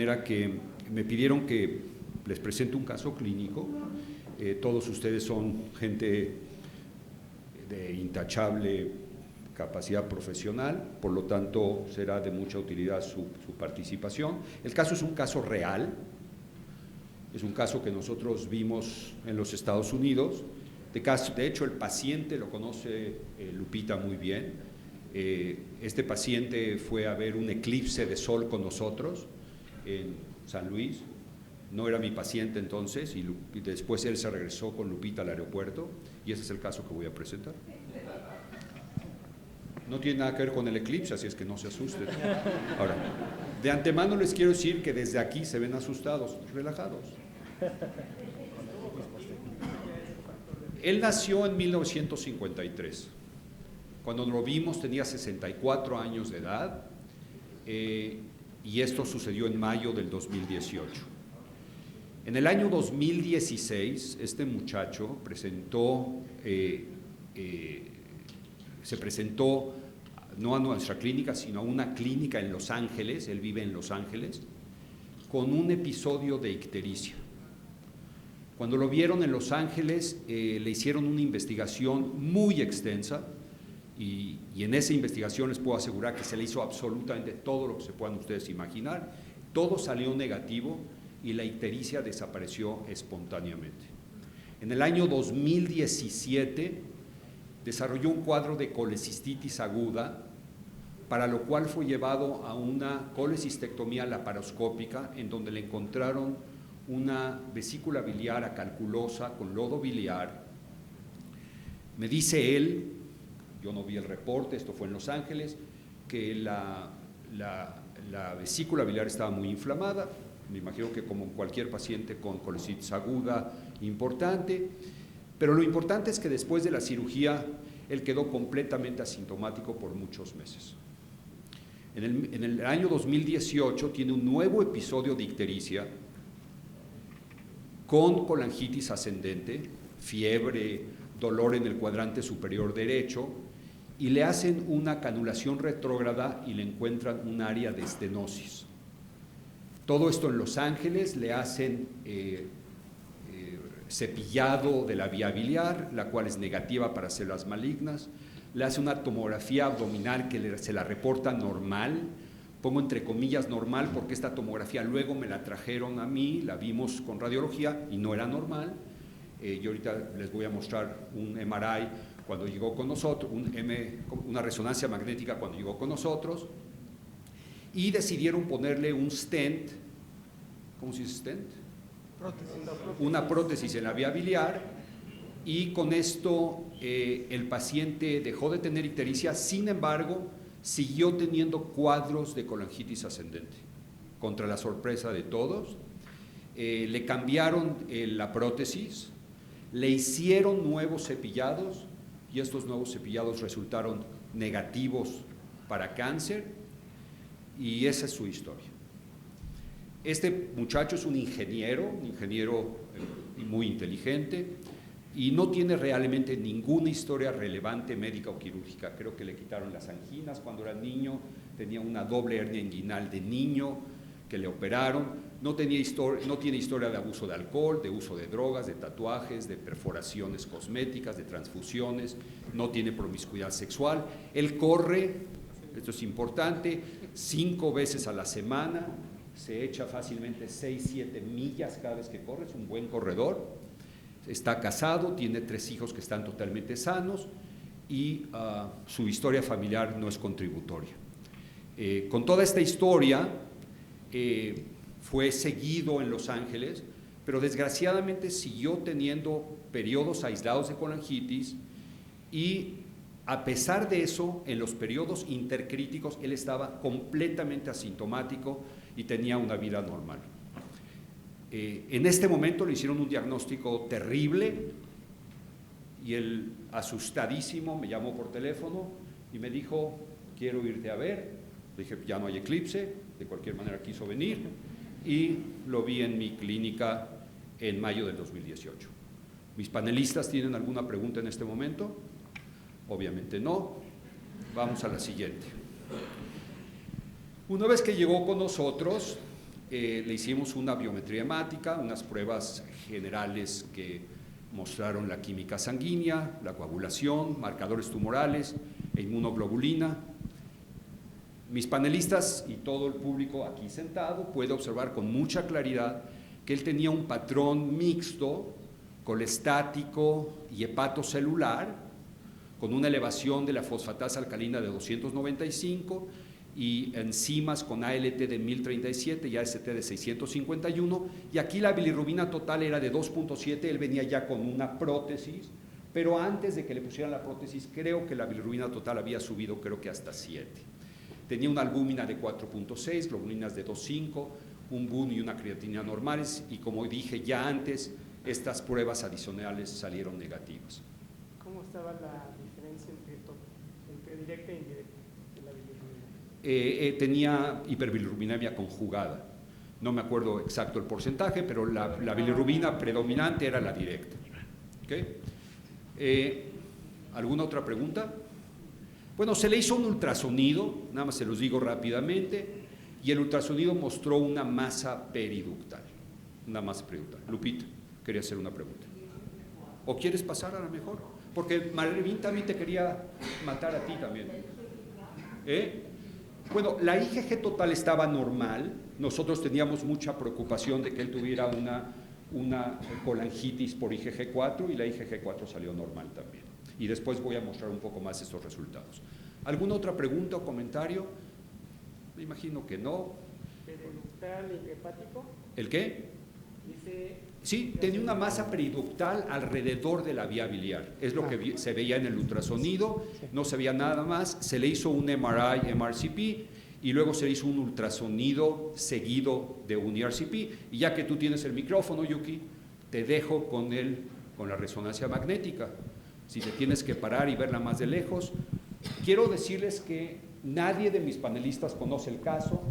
manera que me pidieron que les presente un caso clínico. Todos ustedes son gente de intachable capacidad profesional, por lo tanto será de mucha utilidad su participación. El caso es un caso real, es un caso que nosotros vimos en los Estados Unidos. De hecho, el paciente lo conoce Lupita muy bien. Este paciente fue a ver un eclipse de sol con nosotros en San Luis. No era mi paciente entonces y después él se regresó con Lupita al aeropuerto y ese es el caso que voy a presentar. No tiene nada que ver con el eclipse, así es que no se asusten. Ahora, de antemano les quiero decir que desde aquí se ven asustados, relajados. Él nació en 1953. Cuando lo vimos tenía 64 años de edad y esto sucedió en mayo del 2018. En el año 2016, este muchacho se presentó no a nuestra clínica, sino a una clínica en Los Ángeles, él vive en Los Ángeles, con un episodio de ictericia. Cuando lo vieron en Los Ángeles, le hicieron una investigación muy extensa y en esa investigación les puedo asegurar que se le hizo absolutamente todo lo que se puedan ustedes imaginar. Todo salió negativo y la ictericia desapareció espontáneamente. En el año 2017 desarrolló un cuadro de colecistitis aguda, para lo cual fue llevado a una colecistectomía laparoscópica en donde le encontraron una vesícula biliar acalculosa con lodo biliar. Me dice él, yo no vi el reporte, esto fue en Los Ángeles, que la vesícula biliar estaba muy inflamada, me imagino que como cualquier paciente con colecitis aguda importante, pero lo importante es que después de la cirugía él quedó completamente asintomático por muchos meses. En el año 2018 tiene un nuevo episodio de ictericia con colangitis ascendente, fiebre, dolor en el cuadrante superior derecho y le hacen una canulación retrógrada y le encuentran un área de estenosis. Todo esto en Los Ángeles, le hacen cepillado de la vía biliar, la cual es negativa para células malignas, le hace una tomografía abdominal que se la reporta normal, pongo entre comillas normal porque esta tomografía luego me la trajeron a mí, la vimos con radiología y no era normal. Yo ahorita les voy a mostrar un MRI cuando llegó con nosotros, una resonancia magnética cuando llegó con nosotros, y decidieron ponerle un stent. ¿Cómo se dice stent? Una prótesis en la vía biliar, y con esto el paciente dejó de tener ictericia, sin embargo siguió teniendo cuadros de colangitis ascendente, contra la sorpresa de todos. Le cambiaron la prótesis, le hicieron nuevos cepillados y estos nuevos cepillados resultaron negativos para cáncer y esa es su historia. Este muchacho es un ingeniero muy inteligente y no tiene realmente ninguna historia relevante médica o quirúrgica. Creo que le quitaron las anginas cuando era niño, tenía una doble hernia inguinal de niño que le operaron, no tiene historia de abuso de alcohol, de uso de drogas, de tatuajes, de perforaciones cosméticas, de transfusiones, no tiene promiscuidad sexual. Él corre, esto es importante, 5 veces a la semana, se echa fácilmente 6-7 millas cada vez que corre, es un buen corredor. Está casado, tiene 3 hijos que están totalmente sanos y su historia familiar no es contributoria. Con toda esta historia fue seguido en Los Ángeles, pero desgraciadamente siguió teniendo periodos aislados de colangitis y a pesar de eso, en los periodos intercríticos él estaba completamente asintomático y tenía una vida normal. En este momento le hicieron un diagnóstico terrible y él, asustadísimo, me llamó por teléfono y me dijo, quiero irte a ver. Le dije, ya no hay eclipse, de cualquier manera quiso venir y lo vi en mi clínica en mayo del 2018. ¿Mis panelistas tienen alguna pregunta en este momento? Obviamente no. Vamos a la siguiente. Una vez que llegó con nosotros, le hicimos una biometría hemática, unas pruebas generales que mostraron la química sanguínea, la coagulación, marcadores tumorales e inmunoglobulina. Mis panelistas y todo el público aquí sentado puede observar con mucha claridad que él tenía un patrón mixto, colestático y hepatocelular, con una elevación de la fosfatasa alcalina de 295 y enzimas con ALT de 1037 y AST de 651, y aquí la bilirrubina total era de 2.7, él venía ya con una prótesis, pero antes de que le pusieran la prótesis, creo que la bilirrubina total había subido, creo que hasta 7. Tenía una albúmina de 4.6, globulinas de 2.5, un BUN y una creatinina normales, y como dije ya antes, estas pruebas adicionales salieron negativas. ¿Cómo estaba la diferencia entre directa e indirecta de la bilirrubina? Tenía hiperbilirrubinemia conjugada. No me acuerdo exacto el porcentaje, pero la bilirrubina predominante era la directa. ¿Okay? ¿Alguna otra pregunta? Bueno, se le hizo un ultrasonido, nada más se los digo rápidamente, y el ultrasonido mostró una masa periductal. Una masa periductal. Lupita, quería hacer una pregunta. ¿O quieres pasar a la mejor? Porque Marlene también te quería matar a ti también. Bueno, la IgG total estaba normal. Nosotros teníamos mucha preocupación de que él tuviera una colangitis por IgG4 y la IgG4 salió normal también. Y después voy a mostrar un poco más estos resultados. ¿Alguna otra pregunta o comentario? Me imagino que no. ¿Periductal y hepático? ¿El qué? Dice... Sí, tenía una masa periductal alrededor de la vía biliar. Es lo que se veía en el ultrasonido, no se veía nada más. Se le hizo un MRI, MRCP, y luego se hizo un ultrasonido seguido de un ERCP. Y ya que tú tienes el micrófono, Yuki, te dejo con la resonancia magnética. Si te tienes que parar y verla más de lejos. Quiero decirles que nadie de mis panelistas conoce el caso.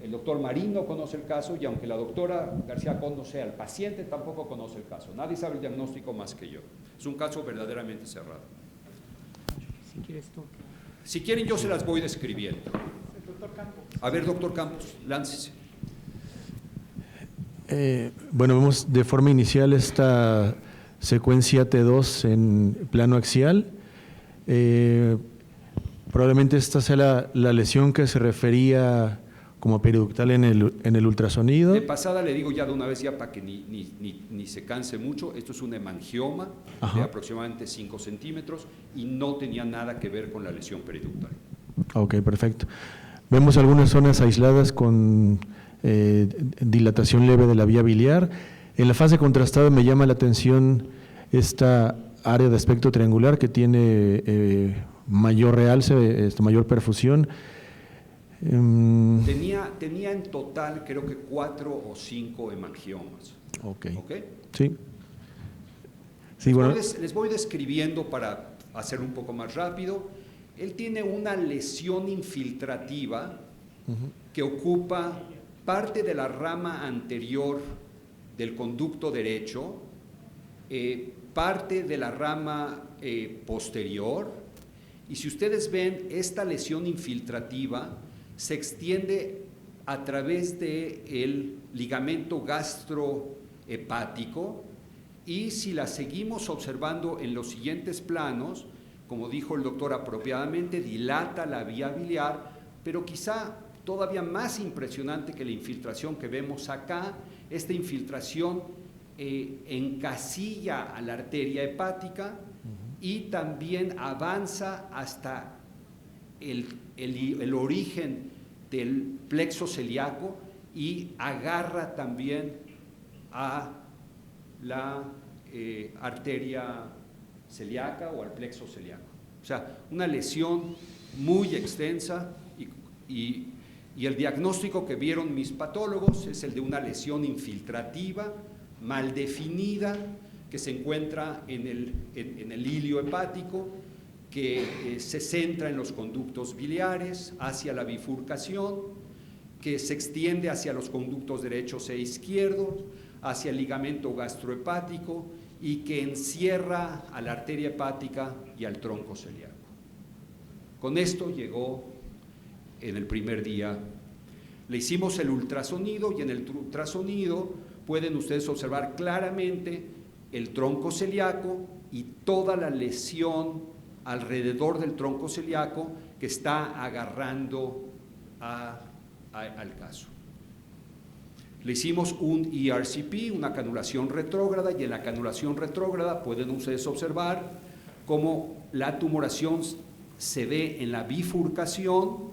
El doctor Marín no conoce el caso, y aunque la doctora García Condo sea el paciente, tampoco conoce el caso. Nadie sabe el diagnóstico más que yo. Es un caso verdaderamente cerrado. Si quieres tú. Si quieren, yo se las voy describiendo. El doctor Campos. A ver, doctor Campos, láncese. Bueno, vemos de forma inicial esta secuencia T2 en plano axial. Probablemente esta sea la lesión que se refería como periductal en el ultrasonido. De pasada le digo ya de una vez, ya para que ni se canse mucho, esto es un hemangioma de aproximadamente 5 centímetros y no tenía nada que ver con la lesión periductal. Ok, perfecto. Vemos algunas zonas aisladas con dilatación leve de la vía biliar. En la fase contrastada me llama la atención esta área de aspecto triangular que tiene mayor realce, mayor perfusión. Tenía en total creo que 4 o 5 hemangiomas. Ok. ¿Okay? Sí. Sí, bueno. Les voy describiendo para hacer un poco más rápido. Él tiene una lesión infiltrativa que ocupa parte de la rama anterior del conducto derecho, parte de la rama posterior, y si ustedes ven, esta lesión infiltrativa se extiende a través del ligamento gastrohepático, y si la seguimos observando en los siguientes planos, como dijo el doctor apropiadamente, dilata la vía biliar, pero quizá todavía más impresionante que la infiltración que vemos acá, esta infiltración encasilla a la arteria hepática y también avanza hasta el origen del plexo celíaco y agarra también a la arteria celíaca o al plexo celíaco. O sea, una lesión muy extensa y el diagnóstico que vieron mis patólogos es el de una lesión infiltrativa, mal definida, que se encuentra en el hilio hepático, que se centra en los conductos biliares hacia la bifurcación, que se extiende hacia los conductos derechos e izquierdos, hacia el ligamento gastrohepático y que encierra a la arteria hepática y al tronco celíaco. Con esto llegó en el primer día. Le hicimos el ultrasonido y en el ultrasonido pueden ustedes observar claramente el tronco celíaco y toda la lesión alrededor del tronco celíaco que está agarrando al caso. Le hicimos un ERCP, una canulación retrógrada, y en la canulación retrógrada pueden ustedes observar cómo la tumoración se ve en la bifurcación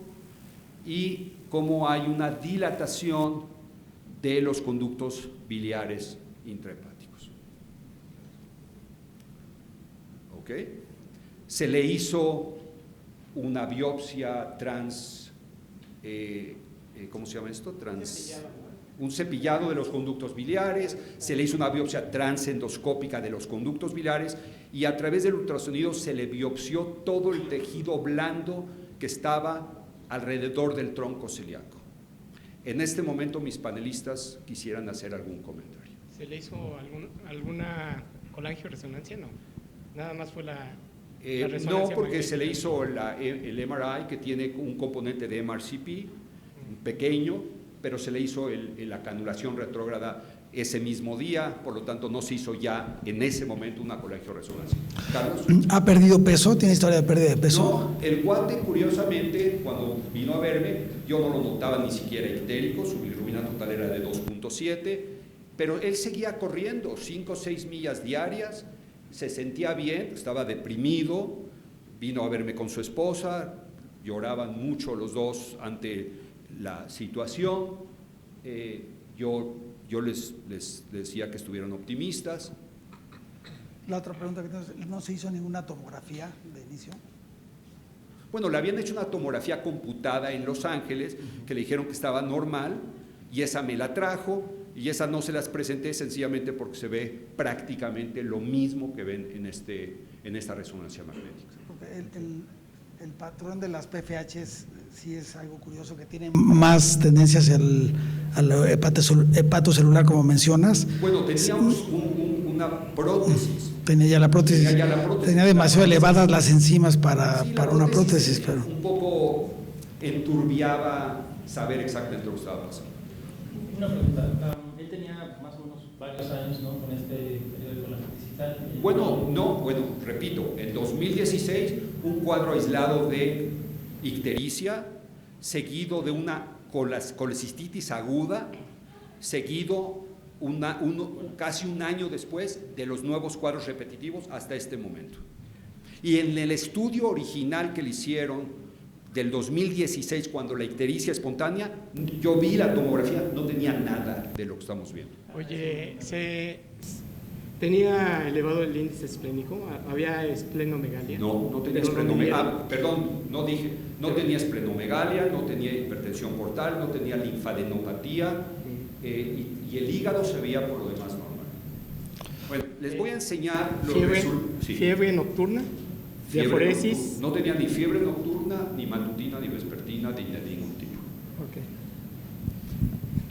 y cómo hay una dilatación de los conductos biliares intrahepáticos. ¿Ok? Se le hizo una biopsia ¿cómo se llama esto? Un cepillado de los conductos biliares, se le hizo una biopsia transendoscópica de los conductos biliares y a través del ultrasonido se le biopsió todo el tejido blando que estaba alrededor del tronco celíaco. En este momento mis panelistas quisieran hacer algún comentario. ¿Se le hizo alguna colangioresonancia? No, nada más fue la resonancia. No, porque se le hizo el MRI, que tiene un componente de MRCP pequeño, pero se le hizo la canulación retrógrada ese mismo día, por lo tanto no se hizo ya en ese momento una colangioresonancia. Carlos. ¿Ha perdido peso? ¿Tiene historia de pérdida de peso? No, el guante, curiosamente, cuando vino a verme, yo no lo notaba ni siquiera ictérico, su bilirrubina total era de 2.7, pero él seguía corriendo 5 o 6 millas diarias, se sentía bien, estaba deprimido, vino a verme con su esposa, lloraban mucho los dos ante la situación. Yo les decía que estuvieran optimistas. La otra pregunta que tengo es, ¿no se hizo ninguna tomografía de inicio? Bueno, le habían hecho una tomografía computada en Los Ángeles, que le dijeron que estaba normal, y esa me la trajo, y esa no se las presenté sencillamente porque se ve prácticamente lo mismo que ven en esta resonancia magnética. Porque el patrón de las PFHs sí es algo curioso, que tiene más tendencia hacia el hepatocelular, como mencionas. Bueno, teníamos una prótesis. Tenía ya la prótesis. Tenía demasiado elevadas las enzimas para una prótesis. Pero un poco enturbiaba saber exactamente lo que estaba pasando. Una pregunta. Él tenía más o menos varios años, ¿no?, con este periodo de colangiosis. Bueno, repito, en 2016 un cuadro aislado de ictericia, seguido de una colecistitis aguda, seguido casi un año después de los nuevos cuadros repetitivos hasta este momento. Y en el estudio original que le hicieron del 2016, cuando la ictericia espontánea, yo vi la tomografía, no tenía nada de lo que estamos viendo. Oye, ¿tenía elevado el índice esplénico? ¿Había esplenomegalia? No tenía esplenomegalia. Perdón, no dije. No tenía esplenomegalia, no tenía hipertensión portal, no tenía linfadenopatía, y el hígado se veía por lo demás normal. Bueno, les voy a enseñar los resultados. Sí. ¿Fiebre nocturna? ¿Diaforesis? No tenía ni fiebre nocturna, ni matutina, ni vespertina, ni de ningún tipo. Okay.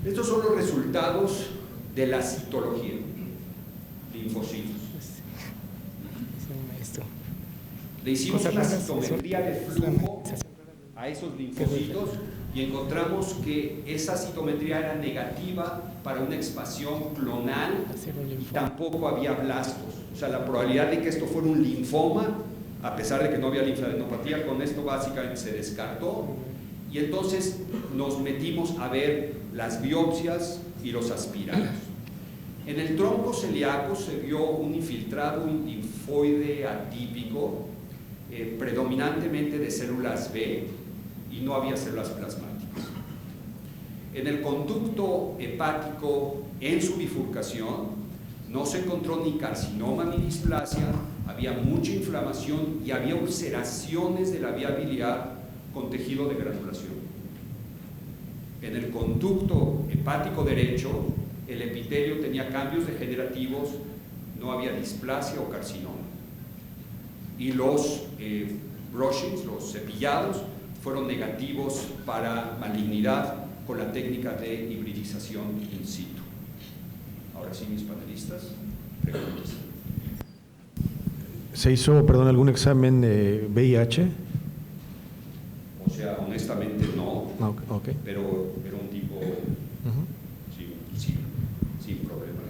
Estos son los resultados de la citología. Linfocitos. Le hicimos una citometría de flujo a esos linfocitos y encontramos que esa citometría era negativa para una expansión clonal y tampoco había blastos. O sea, la probabilidad de que esto fuera un linfoma, a pesar de que no había linfadenopatía, con esto básicamente se descartó. Y entonces nos metimos a ver las biopsias y los aspirados. En el tronco celíaco se vio un infiltrado, un linfoide atípico, predominantemente de células B, y no había células plasmáticas. En el conducto hepático, en su bifurcación, no se encontró ni carcinoma ni displasia, había mucha inflamación y había ulceraciones de la vía biliar con tejido de granulación. En el conducto hepático derecho, el epitelio tenía cambios degenerativos, no había displasia o carcinoma. Y los brushings, los cepillados, fueron negativos para malignidad con la técnica de hibridización in situ. Ahora sí, mis panelistas, preguntas. ¿Se hizo, algún examen de VIH? O sea, honestamente no, Okay. pero un tipo sin problemas.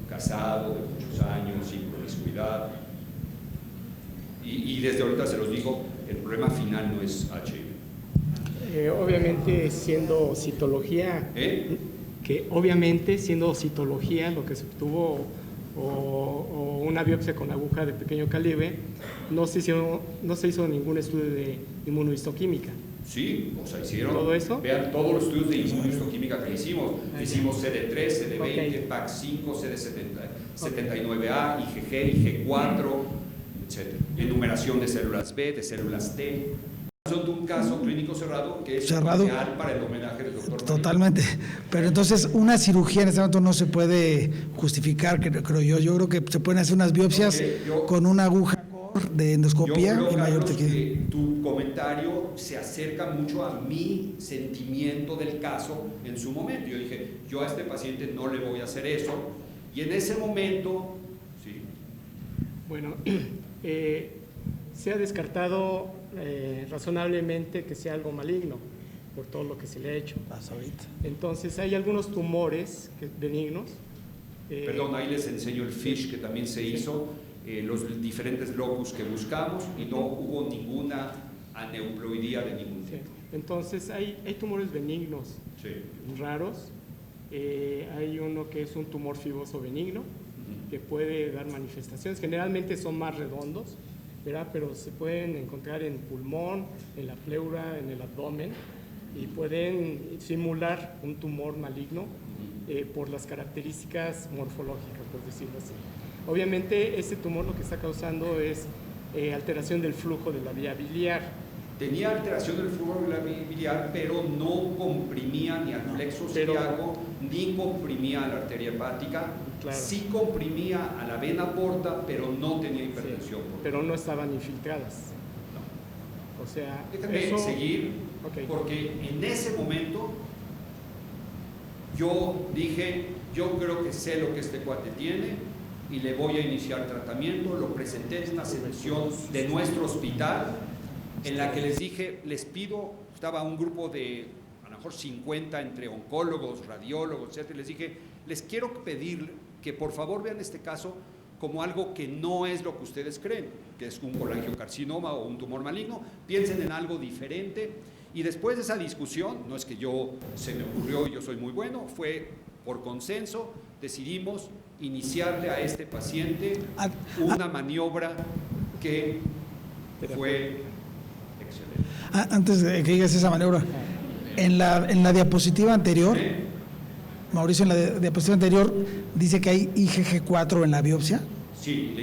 Casado de muchos años, sin promiscuidad. Y desde ahorita se los digo, el problema final no es HIV. Obviamente siendo citología, que obviamente siendo citología lo que se obtuvo o una biopsia con aguja de pequeño calibre, no se hizo ningún estudio de inmunohistoquímica. Sí, o sea, hicieron, ¿todo eso? Vean todos los estudios de inmunohistoquímica que hicimos. Hicimos CD3, CD20, Okay. PAC5, CD79A, IgG, IG4, etc. Enumeración de células B, de células T. Son de un caso clínico cerrado que es ideal para el homenaje del doctor. Totalmente. Pero entonces una cirugía en este momento no se puede justificar, creo yo. Yo creo que se pueden hacer unas biopsias con una aguja de endoscopía yo creo, y mayor Carlos, que tu comentario se acerca mucho a mi sentimiento del caso en su momento. Yo dije, yo a este paciente no le voy a hacer eso. Y en ese momento, sí. Bueno, se ha descartado razonablemente que sea algo maligno por todo lo que se le ha hecho. Hasta ahorita. Entonces hay algunos tumores benignos. Perdón, ahí les enseño el FISH que también se hizo, los diferentes locus que buscamos y no hubo ninguna aneuploidía de ningún tipo. Entonces hay tumores benignos raros. Hay uno que es un tumor fibroso benigno que puede dar manifestaciones. Generalmente son más redondos, ¿verdad? Pero se pueden encontrar en pulmón, en la pleura, en el abdomen y pueden simular un tumor maligno por las características morfológicas, por decirlo así. Obviamente ese tumor lo que está causando es alteración del flujo de la vía biliar. Tenía alteración del flujo de la vía biliar, pero no comprimía ni al plexo ciliaco, ni comprimía a la arteria hepática. Claro. Sí comprimía a la vena porta, pero no tenía hipertensión. Sí, pero no estaban infiltradas. No. O sea, déjame seguir, porque en ese momento yo dije, yo creo que sé lo que este cuate tiene y le voy a iniciar tratamiento. Lo presenté en una sesión de nuestro hospital en la que les dije, les pido, estaba un grupo de a lo mejor 50 entre oncólogos, radiólogos, etc. Les dije, les quiero pedir que por favor vean este caso como algo que no es lo que ustedes creen, que es un colangiocarcinoma o un tumor maligno. Piensen en algo diferente. Y después de esa discusión, no es que se me ocurrió y yo soy muy bueno, fue por consenso, decidimos iniciarle a este paciente una maniobra que fue excelente. Antes de que digas esa maniobra, en la diapositiva anterior, Mauricio, en la diapositiva anterior dice que hay IgG4 en la biopsia. Sí,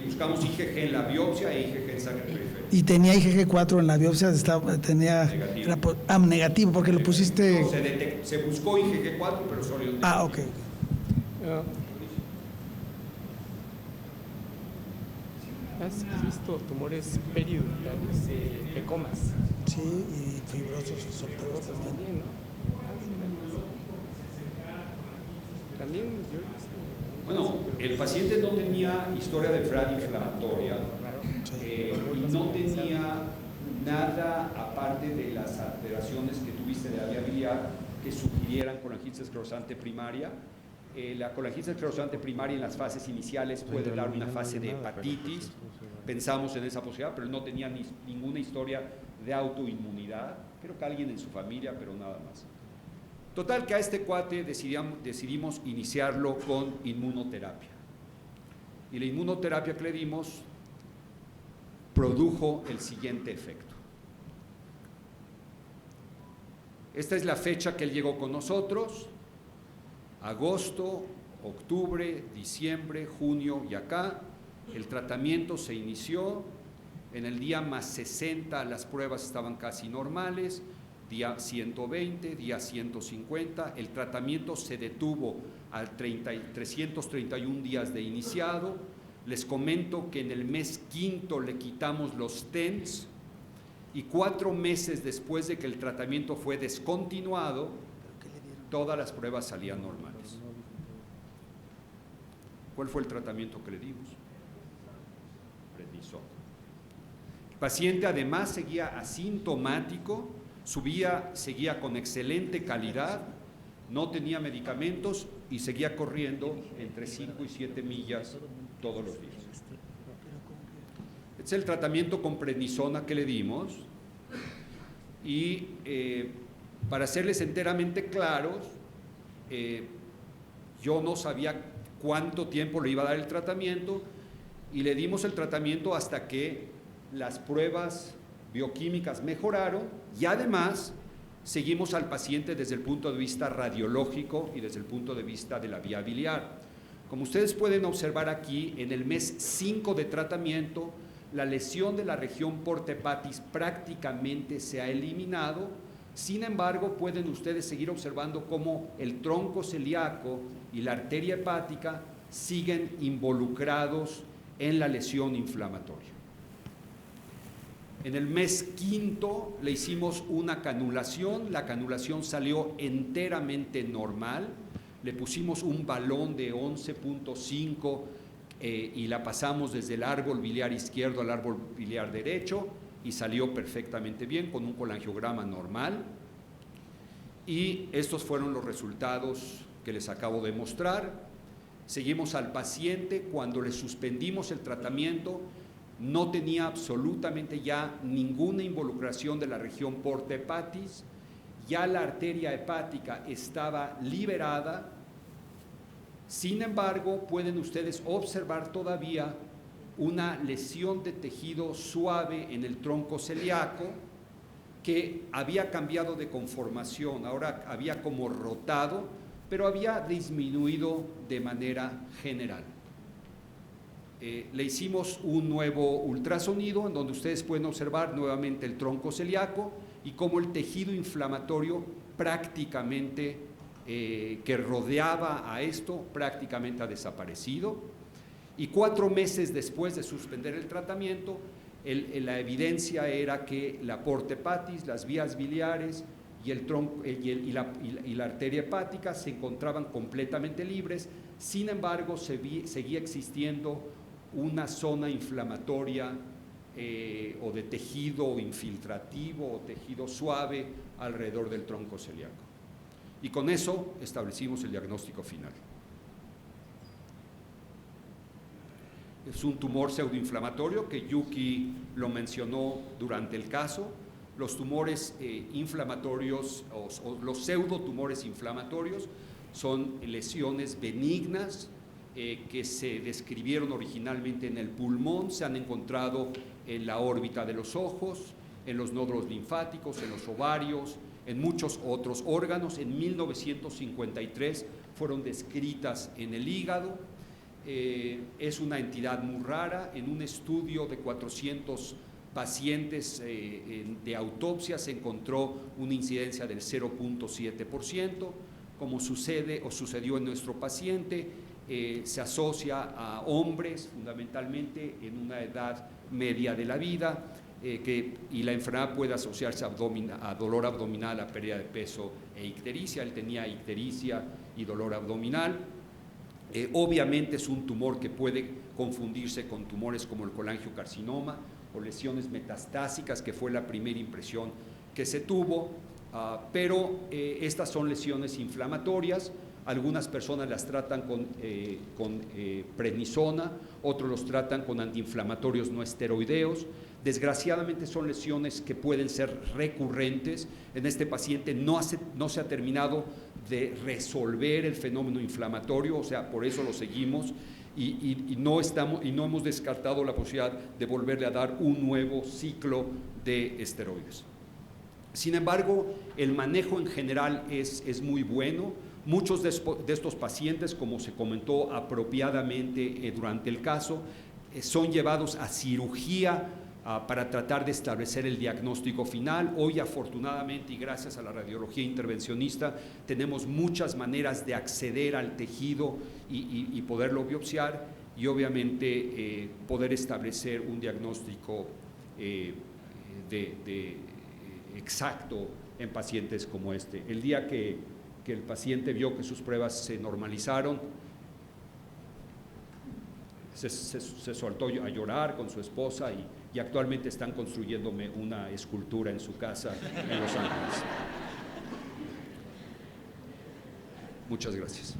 buscamos IgG en la biopsia e IgG en sangre periférica. Y tenía IgG4 en la biopsia, tenía negativo, porque lo pusiste. No, se buscó IgG4, pero sólido. Ok. ¿Has visto tumores periduritarios de comas? Sí, y fibrosos solteros también, ¿no? También yo... Bueno, el paciente no tenía historia de FRAD inflamatoria, no tenía nada aparte de las alteraciones que tuviste de la vía biliar que sugirieran colangitis esclerosante primaria. La colangitis esclerosante primaria en las fases iniciales puede dar una fase de hepatitis, pensamos en esa posibilidad, pero no tenía ninguna historia de autoinmunidad, creo que alguien en su familia, pero nada más. Total que a este cuate decidimos iniciarlo con inmunoterapia. Y la inmunoterapia que le dimos produjo el siguiente efecto. Esta es la fecha que él llegó con nosotros, agosto, octubre, diciembre, junio y acá. El tratamiento se inició, en el día más 60 las pruebas estaban casi normales, día 120, día 150, el tratamiento se detuvo a 331 días de iniciado. Les comento que en el mes quinto le quitamos los stents y 4 meses después de que el tratamiento fue descontinuado, todas las pruebas salían normales. ¿Cuál fue el tratamiento que le dimos? Prednisona. El paciente además seguía asintomático, Su vía seguía con excelente calidad, no tenía medicamentos y seguía corriendo entre 5 y 7 millas todos los días. Este es el tratamiento con prednisona que le dimos y para serles enteramente claros, yo no sabía cuánto tiempo le iba a dar el tratamiento y le dimos el tratamiento hasta que las pruebas bioquímicas mejoraron y además seguimos al paciente desde el punto de vista radiológico y desde el punto de vista de la vía biliar. Como ustedes pueden observar aquí, en el mes 5 de tratamiento, la lesión de la región porta hepatis prácticamente se ha eliminado. Sin embargo, pueden ustedes seguir observando cómo el tronco celíaco y la arteria hepática siguen involucrados en la lesión inflamatoria. En el mes 5 le hicimos una canulación, la canulación salió enteramente normal, le pusimos un balón de 11.5 y la pasamos desde el árbol biliar izquierdo al árbol biliar derecho y salió perfectamente bien con un colangiograma normal. Y estos fueron los resultados que les acabo de mostrar. Seguimos al paciente, cuando le suspendimos el tratamiento, no tenía absolutamente ya ninguna involucración de la región porta hepatis, ya la arteria hepática estaba liberada. Sin embargo, pueden ustedes observar todavía una lesión de tejido suave en el tronco celíaco que había cambiado de conformación, ahora había como rotado, pero había disminuido de manera general. Le hicimos un nuevo ultrasonido en donde ustedes pueden observar nuevamente el tronco celíaco y cómo el tejido inflamatorio prácticamente que rodeaba a esto prácticamente ha desaparecido. Y 4 meses después de suspender el tratamiento, la evidencia era que la porta hepatis, las vías biliares y la arteria hepática se encontraban completamente libres. Sin embargo, seguía existiendo una zona inflamatoria o de tejido infiltrativo o tejido suave alrededor del tronco celíaco. Y con eso establecimos el diagnóstico final. Es un tumor pseudoinflamatorio que Yuki lo mencionó durante el caso. Los tumores inflamatorios o los pseudotumores inflamatorios son lesiones benignas que se describieron originalmente en el pulmón, se han encontrado en la órbita de los ojos, en los nódulos linfáticos, en los ovarios, en muchos otros órganos. En 1953 fueron descritas en el hígado. Es una entidad muy rara. En un estudio de 400 pacientes de autopsia se encontró una incidencia del 0.7%. Como sucedió en nuestro paciente, se asocia a hombres fundamentalmente en una edad media de la vida y la enfermedad puede asociarse a dolor abdominal, a pérdida de peso e ictericia. Él tenía ictericia y dolor abdominal. Obviamente es un tumor que puede confundirse con tumores como el colangiocarcinoma o lesiones metastásicas, que fue la primera impresión que se tuvo, pero estas son lesiones inflamatorias. Algunas personas las tratan con prednisona, otros los tratan con antiinflamatorios no esteroideos. Desgraciadamente son lesiones que pueden ser recurrentes. En este paciente no se ha terminado de resolver el fenómeno inflamatorio, o sea, por eso lo seguimos y no hemos descartado la posibilidad de volverle a dar un nuevo ciclo de esteroides. Sin embargo, el manejo en general es muy bueno. Muchos de estos pacientes, como se comentó apropiadamente durante el caso, son llevados a cirugía para tratar de establecer el diagnóstico final. Hoy, afortunadamente, y gracias a la radiología intervencionista, tenemos muchas maneras de acceder al tejido y poderlo biopsiar y, obviamente, poder establecer un diagnóstico exacto en pacientes como este. El día que el paciente vio que sus pruebas se normalizaron, se soltó a llorar con su esposa y actualmente están construyéndome una escultura en su casa en Los Ángeles. Muchas gracias.